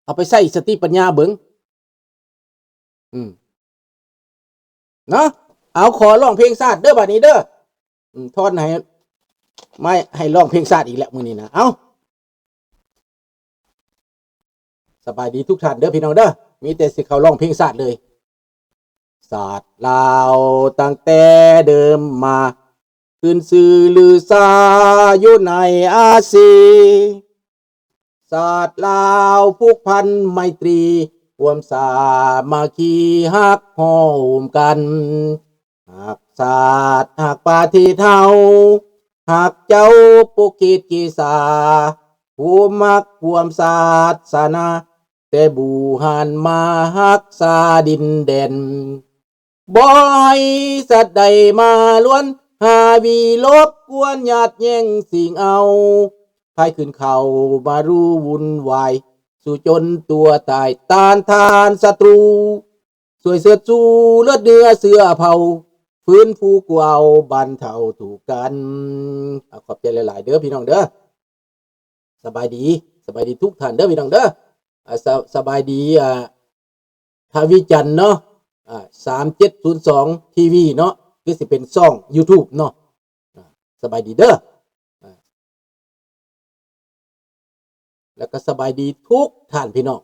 เอาไปใส่สติปัญญาเบิ่งเนาะเอาขอร้องเพลงชาติเด้อบัดนี้เด้อทอนให้ไม่ให้ร้องเพลงชาติอีกแล้วมื้อนี้นะเอาสบายดีทุกท่านเด้อพี่น้องเด้อมีแต่สิเขาร้องเพลงชาติเลยศาสตร์ลาวตั้งแต่เดิมมาขึ้นชื่อลือซาอยู่ในอาซีศาสตร์ลาวผูกพันไมตรีความสามัคคีฮักโฮมกันหักศาสตร์หักปาทีเท่าหักเจ้าปุกิจกีสาผู้มักความศาสนาแต่บูหันมาฮักษาดินแดนบ่ให้สัตว์ใดมาล้วนหาวีลบกวนหยาดแย่งสิ่งเอาพายขึ้นเขามารู้วุ่นวายสู่จนตัวตายต้านทานศัตรูสวยเสือจูเลือดเนื้อเสือเผาฟื้นฟูกูเอาบันเทาถูกกันขอบใจหลายๆเด้อพี่น้องเด้อสบายดีทุกท่านเด้อพี่น้องเด้อสบายดีทาวิจันเนาะ3702ทีวีเนาะคือสิเป็นช่อง YouTube เนาะสบายดีเด้อแล้วก็สบายดีทุกท่านพี่น้อง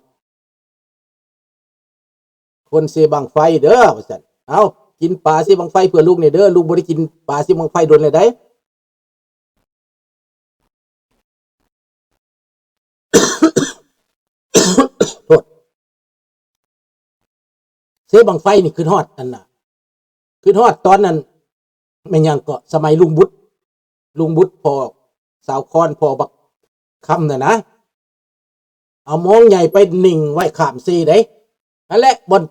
คนเสบังไฟเด้อว่าซั่นเอากินปลาเสบังไฟเพื่อลูกเนี่ยเด้อลูกบ่ได้กินปลาเสบังไฟโดนเลยได้ โทษเสบังไฟนี่คือฮอดอันน่ะคือฮอดตอนนั้นแม่นยังก็สมัยลุงบุตรพอสาวคอนพอบักคำน่ะนะเอามองใหญ่ไปนิ่งไว้ข้ามซีได้นั่นแหละบน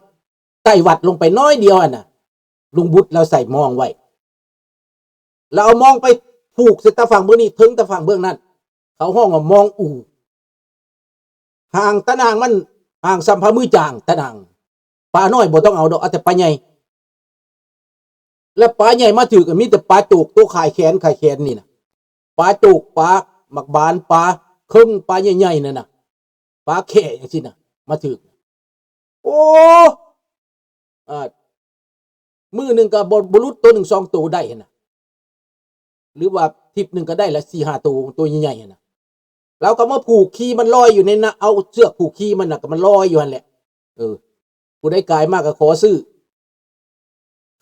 ใต้วัดลงไปน้อยเดียวน่ะลุงบุตรเราใส่มองไว้เราเอามองไปผูกเสตะฝั่งเบื้องนี้ถึงตะฝั่งเบื้องนั้นเขาห้องว่ามองอู่ห่างตะนางมันห่างสัมภามือจางตะนางปลาน้อยบ่ต้องเอาดอกเอาแต่ปลาใหญ่แล้วปลาใหญ่มาถือก็มีแต่ปลาจูกตัวขายแขนนี่นะปลาจูกปลาหมักบานปลาครึ่งปลาใหญ่ๆนั่นน่ะปลาแข่อย่างนี้น่ะมาถือโอ้มือหนึ่งกับบรุษตัว1 2ตัวได้น่ะหรือว่าทิพหนึ่งก็ได้ละ4 5ตัวใหญ่ๆน่ะเราก็มาผูกขี้มันลอยอยู่ในน่ะเอาเชือกผูกขี้มันน่ะก็มันลอยอยู่นั่นแหละผู้ได้กายมากก็ขอซื้อ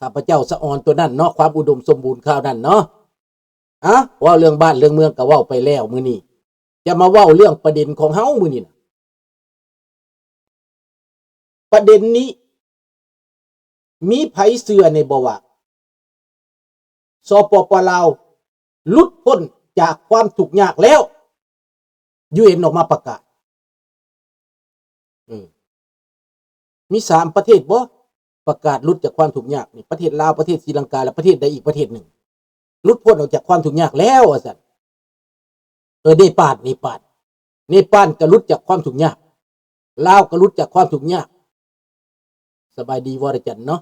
ข้าพเจ้าสะออนตัวนั้นเนาะความอุดมสมบูรณ์ข้าวนั้นเนาะว่าเรื่องบ้านเรื่องเมืองก็เว้าไปแล้วมื้อนี้จะมาเว้าเรื่องประเด็นของเฮามื้อนี้นะประเด็นนี้มีไผเชื่อในบ่ว่าสปป.ลาวหลุดพ้นจากความทุกข์ยากแล้ว UN ออกมาประกาศมี3ประเทศบ่ประกาศหลุดจากความทุกข์ยากนี่ประเทศลาวประเทศศรีลังกาและประเทศใดอีกประเทศหนึ่งหลุดพ้นออกจากความทุกข์ยากแล้วว่าซั่นเนปาลก็หลุดจากความทุกข์ยากลาวก็หลุดจากความทุกข์ยากสบายดีวรจันทร์เนาะ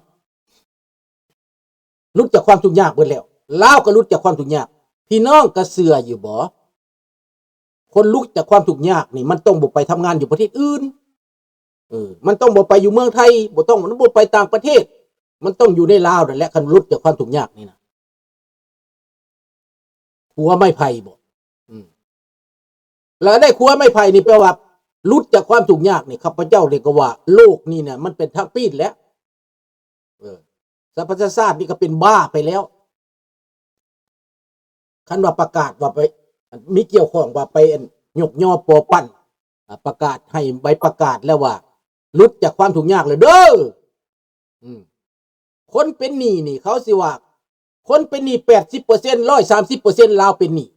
หลุดจากความทุกข์ยากเบิดแล้วลาวก็หลุดจากความทุกข์ยากพี่น้องก็เชื่ออยู่บ่คนหลุดจากความทุกข์ยากนี่มันต้องบ่ไปทำงานอยู่ประเทศอื่นมันต้องบ่ไปอยู่เมืองไทยมันบ่ไปต่างประเทศมันต้องอยู่ในลาวนั่นแหละคันหลุดจากความทุกข์ยากนี่นะขัวไม้ไผ่บ่แล้วได้ขัวไม้ไผ่นี่แปลว่าหลุดจากความทุกข์ยากนี่ข้าพเจ้าเรียกว่าโลกนี่เนี่ยมันเป็นทางปีนแล้วสรรพชาตินี่ก็เป็นบ้าไปแล้วคันว่าประกาศว่าไปมีเกี่ยวข้องว่าไปยกย่อปอปั้นประกาศให้ใบประกาศแล้วว่าหลุดจากความทุกข์ยากเลยเด้อคนเป็นหนี้นี่เขาสิว่าคนเป็นหนี้ 80% 130% ลาวเป็นหนี้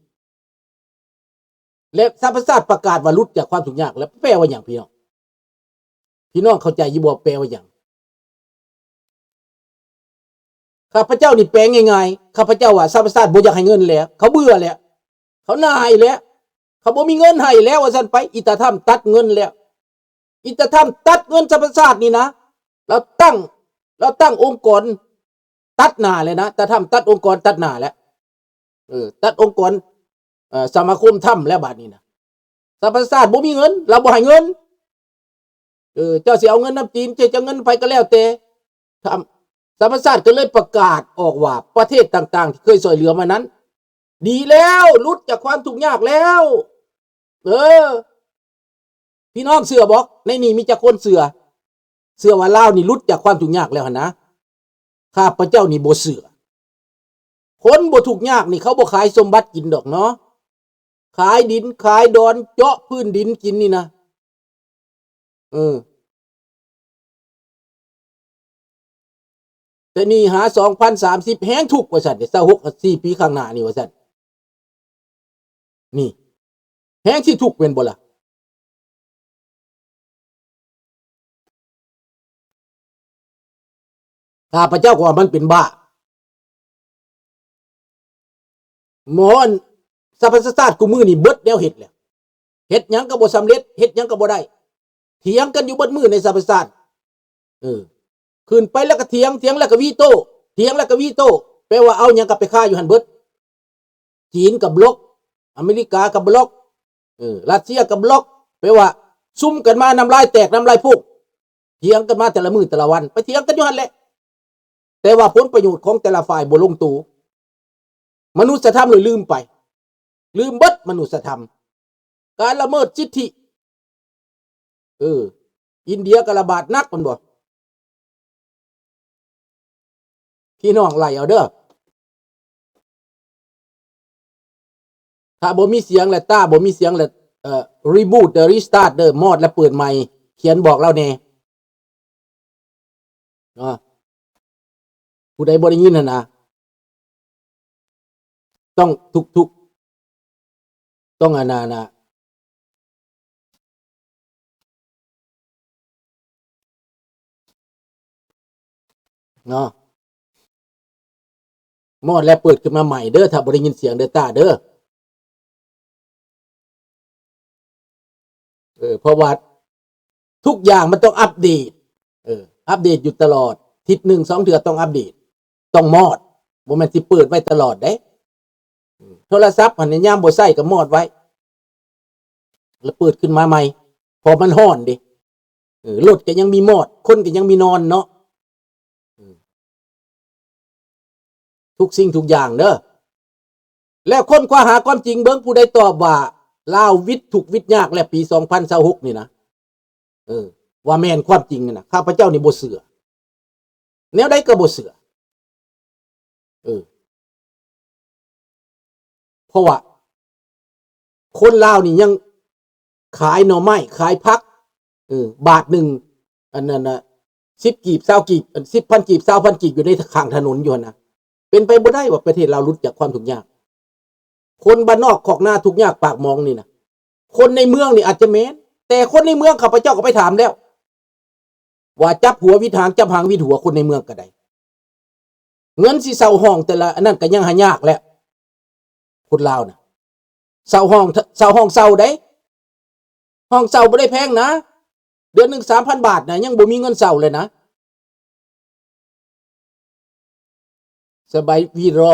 และสรรพชาติประกาศว่าหลุดจากความทุกข์ยากแล้วแปลว่าหยังพี่น้องเข้าใจอยู่บ่แปลว่าหยังข้าพเจ้านี่แปลงง่ายๆข้าพเจ้าว่าสรรพชาติบ่อยากให้เงินแล้วเขาเบื่อแล้วเขาหน่ายแล้วเขาบ่มีเงินให้แล้วว่าซั่นไปอิตาธรรมตัดเงินแล้วอิตาธรรมตัดเงินสรรพชาตินี่นะเราตั้งองค์กรตัดหน้าเลยนะแต่ทำตัดองค์กรตัดหน้าแล้วตัดองค์กรสมาคมธรรมแล้วบัดนี้นะสรรพชาติบ่มีเงินเราบ่ให้เงิน เจ้าสิเอาเงินน้ำจีนเจ้าจะเงินไปก็แล้วแต่ทำธรรมชาติก็เลยประกาศออกว่าประเทศต่างๆที่เคยช่วยเหลือมานั้น ดีแล้วหลุดจากความทุกข์ยากแล้ว พี่น้องเสือบอกในนี่มีจักคนเสือว่าลาวนี่หลุดจากความทุกข์ยากแล้วนะข้าพเจ้านี่บ่เสือคนบ่ทุกข์ยากนี่เขาบ่ขายสมบัติกินดอกเนาะขายดินขายดอนเจาะพื้นดินกินนี่นะแต่นี่หา2030แฮงทุกว่าซั่น26 4 ปีข้างหน้านี่ว่าซั่นนี่แฮงสิทุกเป็นบ่ล่ะข้าพเจ้าก็ว่ามันเป็นบ้าหมอสรรพศาสตร์กูมือนี่เบิดแนวเฮ็ดแล้วเฮ็ดหยังก็บ่สำเร็จเฮ็ดหยังก็บ่ได้เถียงกันอยู่เบิดมือในสรรพศาสตร์ขึ้นไปแล้วก็เถียงแล้วก็วีโต้เถียงแล้วก็วีโต้แปลว่าเอาหยังก็ไปฆ่าอยู่หั่นเบิดจีนกับบล็อกอเมริกากับบล็อกรัสเซียกับบล็อกแปลว่าซุ่มกันมาน้ำลายแตกน้ำลายพุ่งเถียงกันมาแต่ละมื้อแต่ละวันไปเถียงกันอยู่หั่นแหละแต่ว่าผลประโยชน์ของแต่ละฝ่ายบ่ลงตัวมนุษยธรรมเลยลืมไปลืมเบิดมนุษยธรรมการละเมิดสิทธิอินเดียก็ระบาดนักมันบ่พี่น้องไล่เอาเด้อถ้าบ่มีเสียงและตาบ่มีเสียงและreboot the restart เด้อมอดและเปิดใหม่เขียนบอกเราแน่ผู้ใดบ่ได้ยินน่ะนะต้องทุกต้องอานานะเนาะมอดและเปิดขึ้นมาใหม่เด้อถ้าบ่ได้ยินเสียงเด้อตาเด้อเพราะว่าทุกอย่างมันต้องอัปเดตอัปเดตอยู่ตลอดทิศ1-2 เดือนต้องอัปเดตต้องมอดบ่แม่นสิเปิดไว้ตลอดเด้โทรศัพท์อันนี้ยามบ่ใช้ก็มอดไว้แล้วเปิดขึ้นมาใหม่พอมันร้อนดิรถก็ยังมีมอดคนก็ยังมีนอนเนาะทุกสิ่งทุกอย่างเด้อแล้วคนคว้าหาความจริงเบิ่งผู้ใดตอบว่าลาววิทย์ถูกวิทย์ยากและปี2026นี่นะว่าแม่นความจริงน่ะข้าพเจ้านี่บ่เชื่อแนวใดก็บ่เชื่อเพราะว่าคนลาวนี่ยังขายหน่อไม้ขายผักบาทหนึ่งอันนั้นน่ะ10 กีบ20 กีบ10,000 กีบ20,000 กีบอยู่ในข้างถนนอยู่นะเป็นไปบ่ได้ว่าประเทศเราหลุดจากความทุกข์ยากคนบ้านนอกขอกหน้าทุกข์ยากปากมองนี่นะคนในเมืองนี่อาจจะแม้นแต่คนในเมืองข้าพเจ้าก็ไปถามแล้วว่าจับหัววิถางจับหางวิถหัวคนในเมืองก็ได้เงินสิเซาห้องแต่ละอันนั้นก็ยังหายากแหละคนลาวน่ะเซาห้องเซาได้ห้องเซาบ่ได้แพงนะเดือนนึง 3,000 บาทนะยังบ่มีเงินเซาเลยนะสบายวีรอ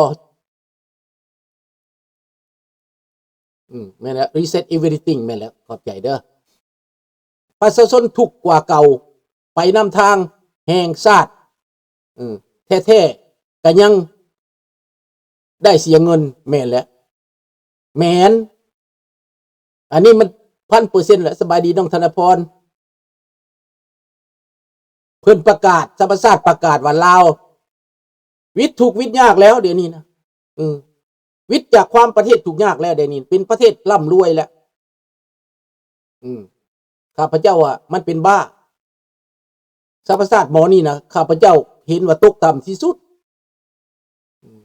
แม่นแล้ว reset everything แม่นแล้วขอบใจเด้อประชาชนทุกข์กว่าเก่าไปนำทางแห่งชาติแท้ๆก็ยังได้เสียเงินแม่นแล้วแม่นอันนี้มัน 1,000% แหละสบายดีน้องธนพรเพิ่นประกาศสรรพชาติประกาศว่าลาววิทย์ถูกวิทย์ยากแล้วเดี๋ยวนี้นะวิทย์จากความประเทศถูกยากแล้วเดี๋ยวนี้เป็นประเทศร่ำรวยแล้วข้าพเจ้าอ่ะมันเป็นบ้าสรรพชาติหมอนี่นะข้าพเจ้าเห็นว่าตกต่ำที่สุด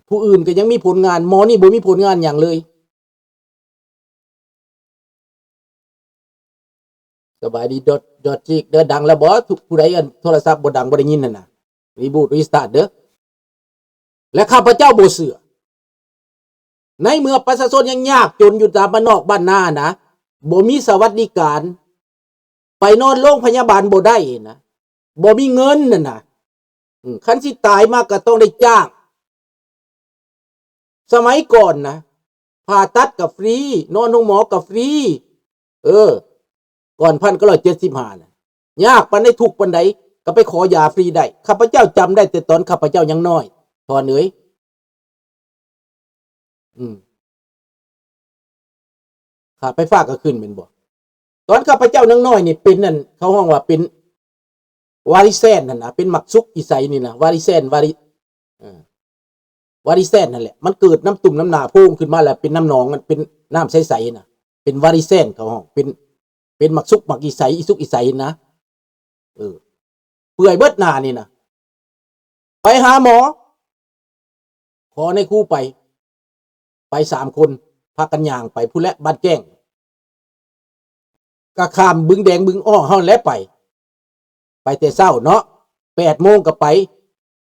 ผู้อื่นก็ยังมีผลงานหมอนี่บ่มีผลงานอย่างเลยสบายดีดอทจิกเด้อดังแล้วบ่ทุกผู้ใดอันโทรศัพท์บ่ดังบ่ได้ยินนั่นน่ะรีบูทรีสตาร์ทเด้อและข้าพเจ้าบ่เชื่อในเมื่อประชาชนยังยากจนอยู่ตามบ้านนอกบ้านนานะบ่มีสวัสดิการไปนอนโรงพยาบาลบ่ได้นะบ่มีเงินนั่นน่ะคันสิตายมาก็ต้องได้จ้างสมัยก่อนนะผ่าตัดก็ฟรีนอนโรงหมอก็ฟรีก่อน1975น่ะ ยากปานใดทุกปานใดก็ไปขอยาฟรีได้ข้าพเจ้าจำได้แต่ตอนข้าพเจ้ายังน้อยทอนเอ๋ยข้าไปฝากก็ขึ้นเป็นบ่ตอนข้าพเจ้ายังน้อยนี่เป็นนั่นเขาห้องว่าเป็นวาริแซนนั่นนะเป็นหมักซุกอีไซนี่นะวาริแซนวาริแซนนั่นแหละมันเกิดน้ำตุ่มน้ำหนาพุ่งขึ้นมาแล้วเป็นน้ำหนองมันเป็นน้ำใสๆนะเป็นวาริแซนเขาห้องเป็นหมักซุกหมักอีไซอีซุกอีไซนะเปื่อยเบิดหนานี่นะไปหาหมอขอในคู่ไป3 คนพากันย่างไปผู้และบ้านแก้งก็ข้ามบึงแดงบึงอ้อเฮาแล้วไปแต่เช้าเนาะ8 โมงก็ไป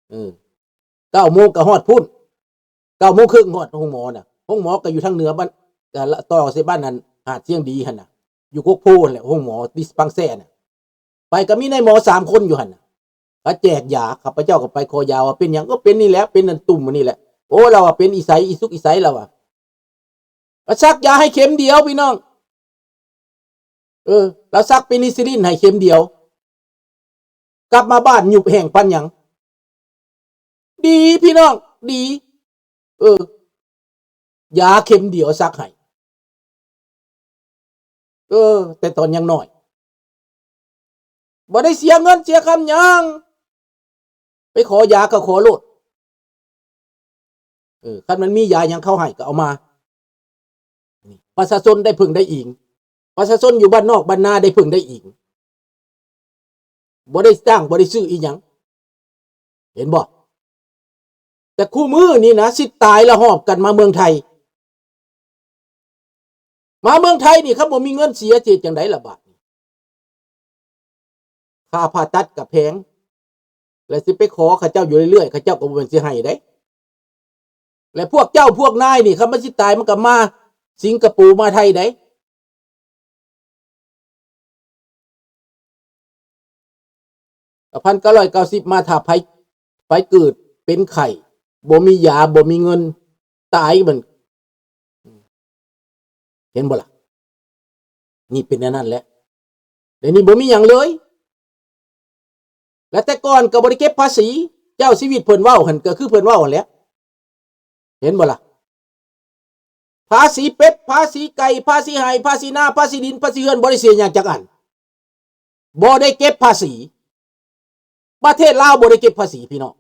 9 โมงก็ฮอดพุ่น9 โมงครึ่งฮอดห้องหมอน่ะห้องหมอก็อยู่ทางเหนือบ้านต่อเสบ้านนั้นหาดเชียงดีหั่นน่ะอยู่กกโพนแหละห้องหมอดิสปังแซ่น่ะไปก็มีนายหมอ3 คนอยู่หั่นน่ะเขาแจกยาข้าพเจ้าก็ไปคอยาวว่าเป็นหยังก็เป็นนี่แหละเป็นนั่นตุ่มนี่แหละโอ้เราเป็นอีไสอีซุกอีไสเราซักยาให้เข็มเดียวพี่น้องเราซักเพนิซิลลินให้เข็มเดียวกลับมาบ้านหยุบแห้งปันหยังดีพี่น้องดียาเข็มเดียวซักให้แต่ตอนยังน้อยบ่ได้เสียเงินเสียคำยังไปขอยาก็ขอโลดคันมันมียายังเข้าให้ก็เอามาประชาชนได้พึ่งได้อิงประชาชนอยู่บ้านนอกบ้านนาได้พึ่งได้อิงบ่ได้จ้างบ่ได้ซื้ออีหยังเห็นบ่แต่คู่มือนี่นะสิตายละหอบกันมาเมืองไทยนี่ครับบ่มีเงินเสียเจ็ดจังได๋ล่ะบาดค่าผ่าตัดก็แพงแล้วสิไปขอเขาเจ้าอยู่เรื่อยๆเขาเจ้าก็บ่แม่นสิให้ได้และพวกเจ้าพวกนายนี่ครับมันสิตายมันก็มาสิงคโปร์มาไทยได้1990มาถ้าไปเกิดเป็นไข้บ่มียาบ่มีเงินตายมันเห็นบ่ล่ะนี่เป็นนั่นแหละเดี๋ยวนี้บ่มีหยังเลยและแต่ก่อนก็บ่ได้เก็บภาษีเจ้าชีวิตเพิ่นเว้าหั่นก็คือเพิ่นเว้าหั่นแหละเห็นบ่ล่ะภาษีเป็ดภาษีไก่ภาษีไห่ภาษีนาภาษีดินภาษีเฮือนบ่ได้เสียหยังจักอันบ่ได้เก็บภาษีประเทศลาวบ่ได้เก็บภาษีพี่น้อง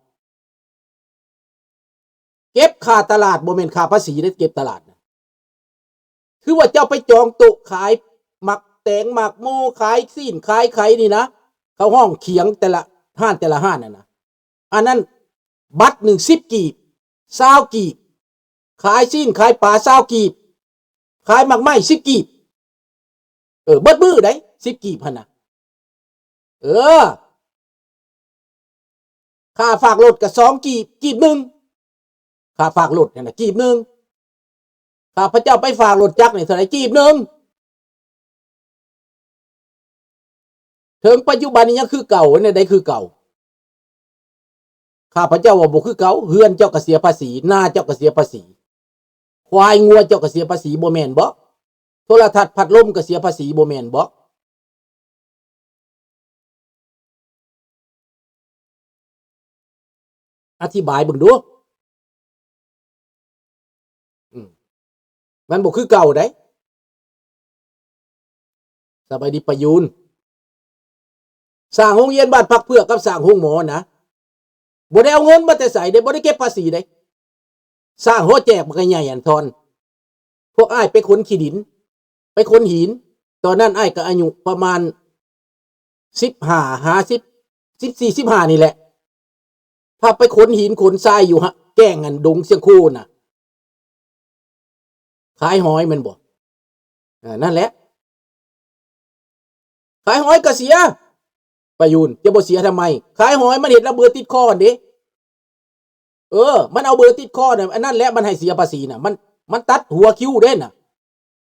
เก็บค่าตลาดบ่แม่นค่าภาษีได้เก็บตลาดคือว่าเจ้าไปจองโต๊ะขายหมักแตงหมักโมขายซีนขายไข่นี่นะเขาห้องเขียงแต่ละห้านน่ะนะอันนั้นบัตร1 10 กีบ20 กีบขายซีนขายปลา20 กีบขายหมักไม้10 กีบเบิดมือได้10 กีบหั่นน่ะค่าฝากรถก็2 กีบนึงค่าฝากรถนั่นน่ะกีบนึงข้าพเจ้าไปฝากรถจักรนี่เท่าไหร่กีบนึงถึงปัจจุบันนี้ยังคือเก่าเนี่ยได้คือเก่าข้าพเจ้าว่าบ่คือเก่าเฮือนเจ้าก็เสียภาษีนาเจ้าก็เสียภาษีควายงัวเจ้าก็เสียภาษีบ่แม่นบ่โทรทัศน์พัดลมก็เสียภาษีบ่แม่นบ่อธิบายเบิ่งดูมันบ่คือเก่าได้สบายดีประยูนสร้างโรงเรียนบ้านพักเพื่อกับสร้างโรงหมอนะบ่ได้เอาเงินมาแต่ใส่ได้บ่ได้เก็บภาษีได้สร้างหัวแจกมันก็ใหญ่อันทอนพวกอ้ายไปขนขี้ดินไปขนหินตอนนั้นอ้ายก็อายุประมาณ15 50 14 15นี่แหละถ้าไปขนหินขนทรายอยู่แก้งอันดงเชียงคูน่ะขายหอยมันบ่นั่นแหละขายหอยก็เสียประยูนจะบ่เสียทำไมขายหอยมันเห็นระเบิดติดคอดิมันเอาเบอร์ติดคอน่ะอันนั้นแหละมันให้เสียภาษีน่ะมันตัดหัวคิวเด้น่ะ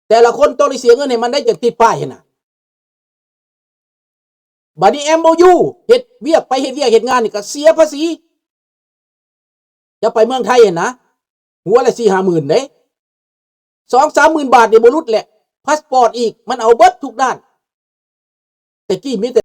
แต่ละคนต้องได้เสียเงินให้มันได้จากติดป้ายน่ะบัดนี้ MOU เฮ็ดเวียกไปเฮ็ดเวียกเฮ็ดงานนี่ก็เสียภาษีจะไปเมืองไทยนะหัวละ 4-5 หมื่นเด้ 2-3 หมื่นบาทนี่บ่รุดแหละพาสปอร์ตอีกมันเอาเบิดทุกด้านแต่กี้มีแต่